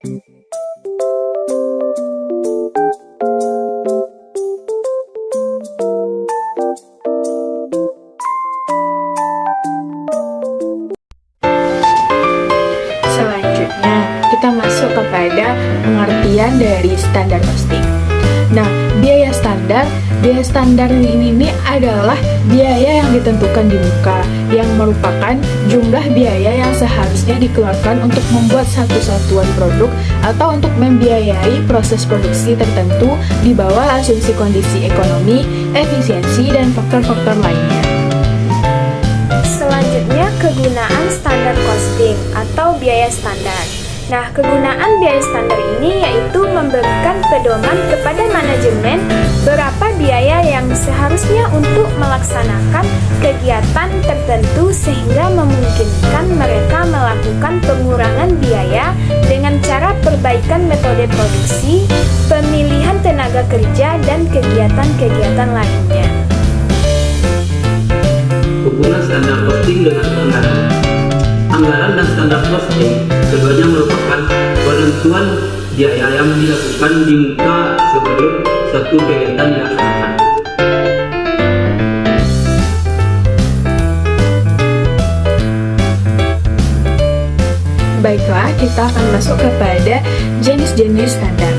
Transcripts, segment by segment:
Selanjutnya, kita masuk kepada pengertian dari standar costing. Nah, biaya standar ini adalah biaya yang ditentukan di muka, yang merupakan jumlah biaya yang seharusnya dikeluarkan untuk membuat satu satuan produk atau untuk membiayai proses produksi tertentu di bawah asumsi kondisi ekonomi, efisiensi, dan faktor-faktor lainnya. Selanjutnya, kegunaan standar costing atau biaya standar. Nah, kegunaan biaya standar ini yaitu memberikan pedoman kepada manajemen berapa biaya yang seharusnya untuk melaksanakan kegiatan tertentu sehingga memungkinkan mereka melakukan pengurangan biaya dengan cara perbaikan metode produksi, pemilihan tenaga kerja, dan kegiatan-kegiatan lainnya. Hubungan standar costing dengan anggaran. Anggaran dan standar costing keduanya merupakan penentuan biaya yang dilakukan di muka sebelum suatu kegiatan dilaksanakan. Baiklah, kita akan masuk kepada jenis-jenis standar.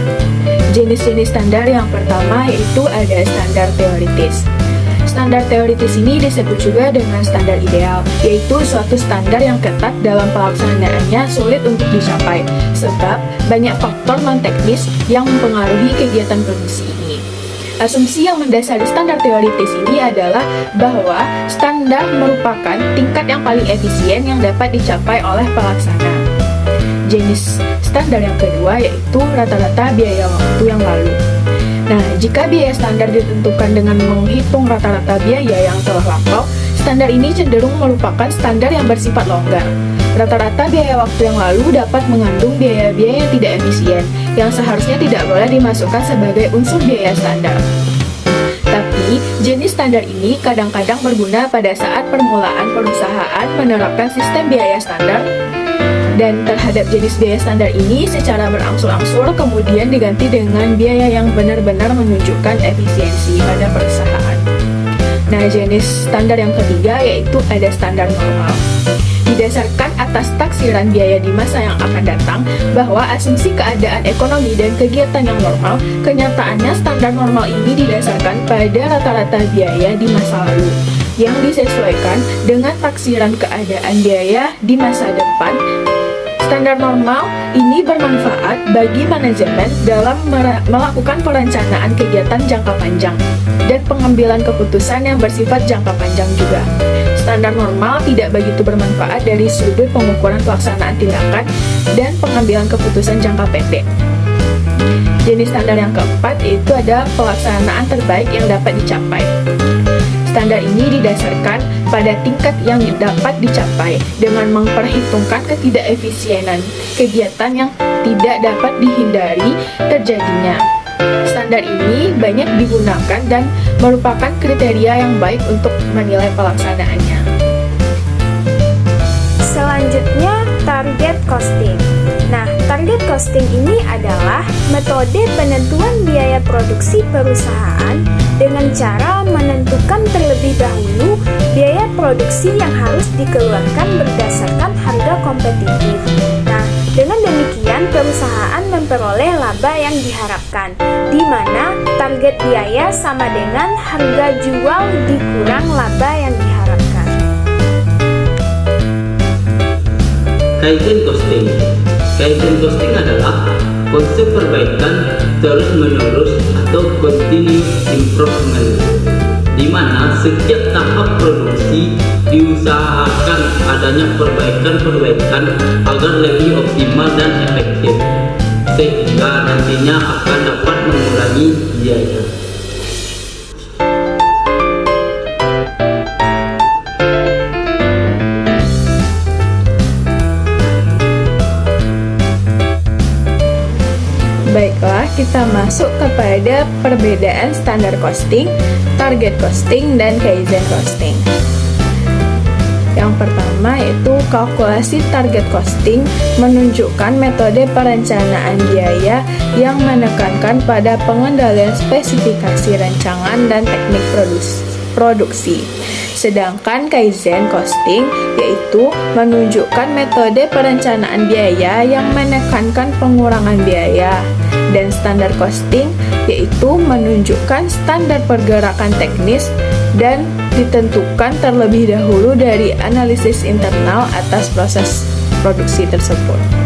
Jenis-jenis standar yang pertama yaitu ada standar teoritis. Standar teoritis ini disebut juga dengan standar ideal, yaitu suatu standar yang ketat dalam pelaksanaannya sulit untuk dicapai, sebab banyak faktor non-teknis yang mempengaruhi kegiatan produksi ini. Asumsi yang mendasari standar teoritis ini adalah bahwa standar merupakan tingkat yang paling efisien yang dapat dicapai oleh pelaksana. Jenis standar yang kedua yaitu rata-rata biaya waktu yang lalu. Nah, jika biaya standar ditentukan dengan menghitung rata-rata biaya yang telah lampau, standar ini cenderung merupakan standar yang bersifat longgar. Rata-rata biaya waktu yang lalu dapat mengandung biaya-biaya yang tidak efisien, yang seharusnya tidak boleh dimasukkan sebagai unsur biaya standar. Tapi, jenis standar ini kadang-kadang berguna pada saat permulaan perusahaan menerapkan sistem biaya standar, dan terhadap jenis biaya standar ini secara berangsur-angsur kemudian diganti dengan biaya yang benar-benar menunjukkan efisiensi pada perusahaan. Nah, jenis standar yang ketiga yaitu ada standar normal. Didasarkan atas taksiran biaya di masa yang akan datang bahwa asumsi keadaan ekonomi dan kegiatan yang normal, kenyataannya standar normal ini didasarkan pada rata-rata biaya di masa lalu yang disesuaikan dengan taksiran keadaan biaya di masa depan. Standar normal ini bermanfaat bagi manajemen dalam melakukan perencanaan kegiatan jangka panjang dan pengambilan keputusan yang bersifat jangka panjang juga. Standar normal tidak begitu bermanfaat dari sudut pengukuran pelaksanaan tindakan dan pengambilan keputusan jangka pendek. Jenis standar yang keempat yaitu ada pelaksanaan terbaik yang dapat dicapai. Standar ini didasarkan pada tingkat yang dapat dicapai dengan memperhitungkan ketidakefisienan kegiatan yang tidak dapat dihindari terjadinya. Standar ini banyak digunakan dan merupakan kriteria yang baik untuk menilai pelaksanaannya. Selanjutnya, target costing. Nah, target costing ini adalah metode penentuan biaya produksi perusahaan dengan cara menentukan terlebih dahulu biaya produksi yang harus dikeluarkan berdasarkan harga kompetitif. Nah, dengan demikian perusahaan memperoleh laba yang diharapkan, di mana target biaya sama dengan harga jual dikurang laba yang diharapkan. Kaizen costing. Kaizen costing adalah konsep perbaikan terus-menerus atau continuous improvement, di mana setiap tahap produksi diusahakan adanya perbaikan-perbaikan agar lebih optimal dan efektif, sehingga nantinya akan dapat mengurangi biaya. Baiklah, kita masuk kepada perbedaan standar costing, target costing, dan Kaizen costing. Yang pertama yaitu kalkulasi target costing, menunjukkan metode perencanaan biaya yang menekankan pada pengendalian spesifikasi rancangan dan teknik produksi. Sedangkan Kaizen costing yaitu menunjukkan metode perencanaan biaya yang menekankan pengurangan biaya. Dan standar costing yaitu menunjukkan standar pergerakan teknis dan ditentukan terlebih dahulu dari analisis internal atas proses produksi tersebut.